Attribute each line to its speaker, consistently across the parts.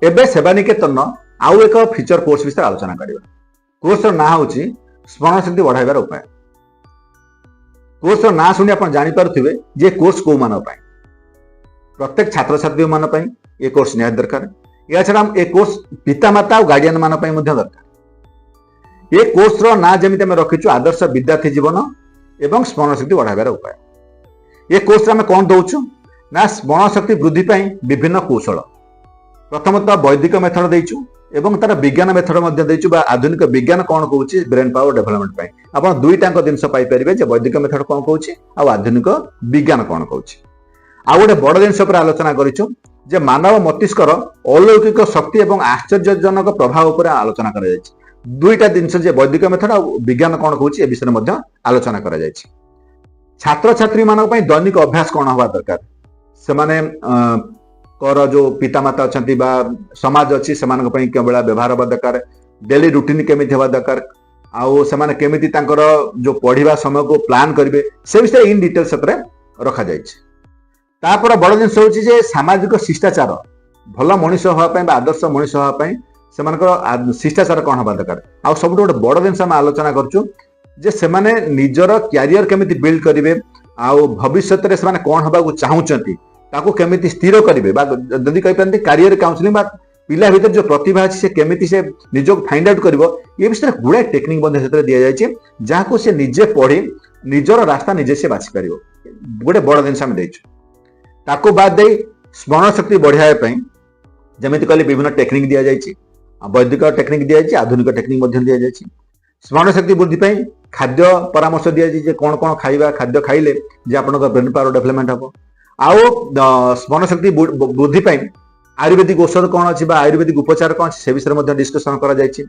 Speaker 1: एबे सेवानिकेतन आउ एक फीचर कोर्स विषय आलोचना करिबा। कोर्स ना होची स्मरण शक्ति बढ़ाइबार उपाय। कोर्स ना सुनी आपण जानि पारुथिबे जे कोर्स को मान पाए प्रत्येक छात्र छात्री मान पाए ए कोर्स निहात दरकार। या छडा ए कोर्स पितामाता और गार्डियन मान पाए मध्ये दरकार। ए कोर्स रो ना जेमिति हम रखिछु आदर्श विद्यार्थी जीवन एवं स्मरण शक्ति बढ़ाइबार उपाय। ए कोर्स रे हम कोन दउछु ना स्मरण शक्ति वृद्धि पाए विभिन्न कौशल। प्रथमतः वैदिक मेथड देइछु एवं तार विज्ञान मेथड मध्ये देइछु बा आधुनिक विज्ञान कोन कहूची ब्रेन पावर डेवलपमेंट पाए। आपण दुईटांक जिंस पाई परिबे जे वैदिक मेथड कोन कहूची आ आधुनिक विज्ञान कोन कहूची। आ गोटे बड़ जिंस पर आलोचना करिछु जे मानव मस्तिष्कर अलौकिक शक्ति एवं आश्चर्यजनक प्रभाव पर आलोचना करा जायछि। दुईटा जिंस जे वैदिक मेथड आ विज्ञान कोन कहूची ए विषय मध्ये आलोचना करा जायछि। छात्र छात्री मानक पई दैनिक अभ्यास कोन होबा दरकार। से माने कर जो पितामाता अच्छा बा समाज अच्छी से केवल व्यवहार हवा दरकार। डेली रूटीन केमिति हवा दरकार। आउ से केमिति तांकर जो पढ़िबा समय को प्लान करिवे से विषय इन डिटेल सतरे रखा जायछि। तापर बड़ जिंस होछि जे सामाजिक शिष्टाचार भल मनुष्य होवा पई बा आदर्श मनुष्य होवा पई सेमानकर शिष्टाचार कोन हवा दरकार। आ सबटो गोटे बड़ जिंस हम आलोचना करछु जे सेमाने निजर कैरियर केमिति बिल्ड करिवे आउ भविष्य रे सेमाने कोन हबा को चाहुचंती ताको केमिति स्थिर करिवे बा जदि कहि पारନ୍ତି कैरियर काउंसलिंग बा पिला भीतर जो प्रतिभा अछि से केमिति से निजो फाइंड आउट करिवो ए विषय गुडे टेक्निक बंद क्षेत्र दिया जायछि जाको से निजे पढि निजर रास्ता निजे से बाछि परिवो। गोटे बड़ दिन हम देछु ताको बाद दे स्मरण शक्ति बढ़ाया पई जेमिति कहले विभिन्न टेक्निक दिया जायछि। वैदिक टेक्निक दिया जायछि आधुनिक टेक्निक मध्ये दिया जायछि। स्मरण शक्ति वृद्धि पई खाद्य परामर्श दिया जायछि जे कोन कोन खाइबा खाद्य खाइले जे आपनका ब्रेन पावर डेवलपमेंट हबो। आउ स्मरण शक्ति वृद्धि पाई आयुर्वेदिक औषध कौन अच्छी आयुर्वेदिक उपचार कौन से विषय में डिस्कसन करा जायछि।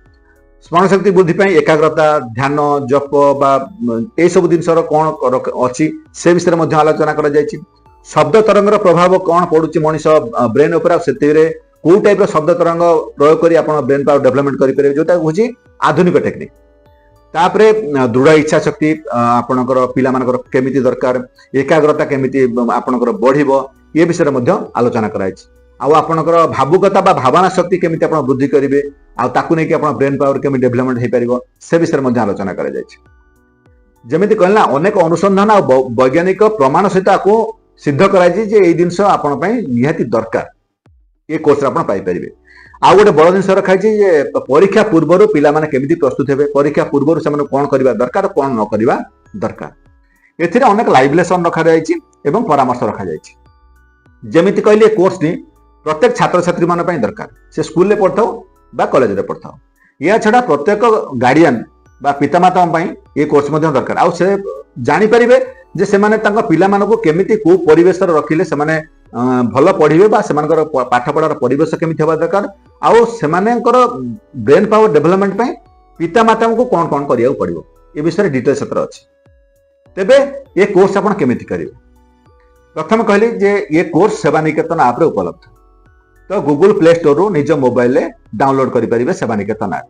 Speaker 1: स्मरण शक्ति वृद्धि पाई एकाग्रता ध्यान जप बा ए सब जिनसर कौन अच्छी से विषय में आलोचना करा जायछि। शब्द तरंगर प्रभाव कौन पड़ुछि मनीष ब्रेन ऊपर से को टाइप शब्द तरंग प्रयोग करी आपण ब्रेन पावर डेवलपमेंट करि परिबे जोटा होछि आधुनिक टेक्निक। तापरे दृढ़ इच्छा शक्ति आपणकर पिला मानकर केमिति दरकार एकाग्रता केमिति आपणकर बढ़िबो ये विषय मध्ये आलोचना कराइछि। आउ आपणकर भावुकता बा भावना शक्ति केमिति आपण वृद्धि करिवे आ ताकु नै कि आपण ब्रेन पावर केमिति डेवलपमेंट हे परिबो से विषय मध्ये आलोचना करा जायछि। जेमिति कहला अनेक अनुसंधान आ वैज्ञानिक प्रमाण सहित आको सिद्ध कराइछि जे ए जिंस आपण पई निहाती दरकार ए कोर्स आपण पाई परिबे। आ गोटे बड़ जिन रखाई जे परीक्षा पूर्व पिला माने केमिति प्रस्तुत हेबे परीक्षा पूर्व से कोन करबा दरकार कोन न करबा दरकार एथिरे अनेक लाइव लेसन रखा जायछि एवं परामर्श रखा जायछि। जेमिति कहले कोर्स नि प्रत्येक छात्र छात्री मान पई दरकार से स्कूल ले पढ़थाओ बा कॉलेज रे पढ़थाओ। या छडा प्रत्येक गार्डियन बा पितामाता पई ए कोर्स मध्ये दरकार। आ से जानि परिबे जे से माने तांका पिला मानको केमिति को परिवेश रे रखिले से माने भल पढ़िबे बा सेमानकर पाठ पढ़ार परिवेश केमिति हेबा दरकार। आउ सेमानकर ब्रेन पावर डेवलपमेंट पई पितामाता को कोन कोन करिया पड़िबो ए विषय डिटेल सत्र अछि। तेबे ए कोर्स आपण केमिति करिवे। प्रथम कहली जे ये कोर्स सेवानिकेतन ऐप रे उपलब्ध। तो गूगल प्ले स्टोर रो निज मोबाइल ले डाउनलोड करि परिबे सेवानिकेतन ऐप।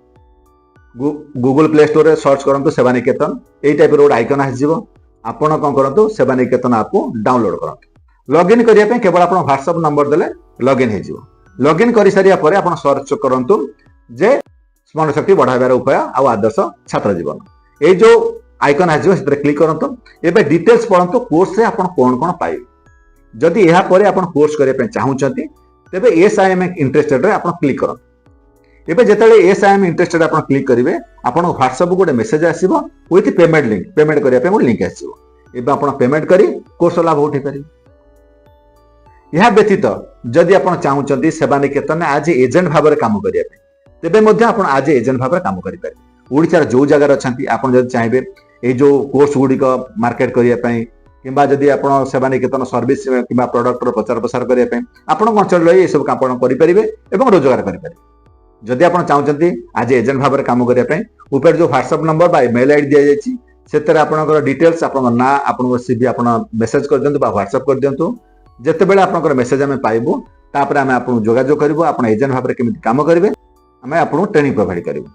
Speaker 1: गूगल प्ले स्टोर रे सर्च करंतु सेवानिकेतन एई टाइप रो आइकन आसीबो। आपण कोन करंतु सेवानिकेतन ऐप को डाउनलोड करंतु। लॉगिन करिया पे केवल आपण व्हाट्सएप नंबर देले लॉगिन हे जिवो। लॉगिन करि सारिया परे आपण सर्च करंतु जे स्मरण शक्ति बढ़ाइबार उपाय आ आदर्श छात्र जीवन ए जो आइकन आसीबो सेतरे क्लिक करंतु। एबे डिटेल्स पढंतु कोर्स रे आपण कोन कोन पाइबे। जदि एहा परे आपण कोर्स करिया पे चाहुचंती तेबे एस आई एम इंटरेस्टेड रे आपण क्लिक करंतु। एबे जेतले एस आई एम इंटरेस्टेड आपण क्लिक करिवे आपण व्हाट्सएप गोटे मेसेज आसीबो विथ पेमेंट लिंक। पेमेंट करिया पे मो लिंक आसीबो। एबे आपण पेमेंट करी कोर्स लाभ उठै परिबे। यह व्यतीत जदि आपण चाहुचंती सेवानिकेतन आज एजेंट भाव में काम करिया पे तेबे मध्ये आपण आज एजेंट भाव में काम करि पारे। ओडिसा जो जगह अछंती आपण जदि चाहिबे ए जो कोर्स गुडी को मार्केट करिया पे किबा जदि आपण सेवानिकेतन सर्विस किबा प्रोडक्ट रो प्रचार प्रसार करिया पे आपण अंचल रही ए सब काम करि परिबे एवं रोजगार करि परिबे। जदि आपण चाहुचंती आज एजेंट भाव में काम करिया पे ऊपर जो व्हाट्सएप नंबर बा मेल आईडी दिया जायछि सेतरे आपनकर डिटेल्स आपन ना आपन सीवी आपन मेसेज कर दियंतु बा व्हाट्सएप कर दियंतु। जेते बेले आपनकर मेसेज हमें पाइबो तापर हमें आपन जोगाजोग करबो। आपण एजेंट भाव में केमिति काम करिवे हमें आपन ट्रेनिंग प्रोवाइड करबो।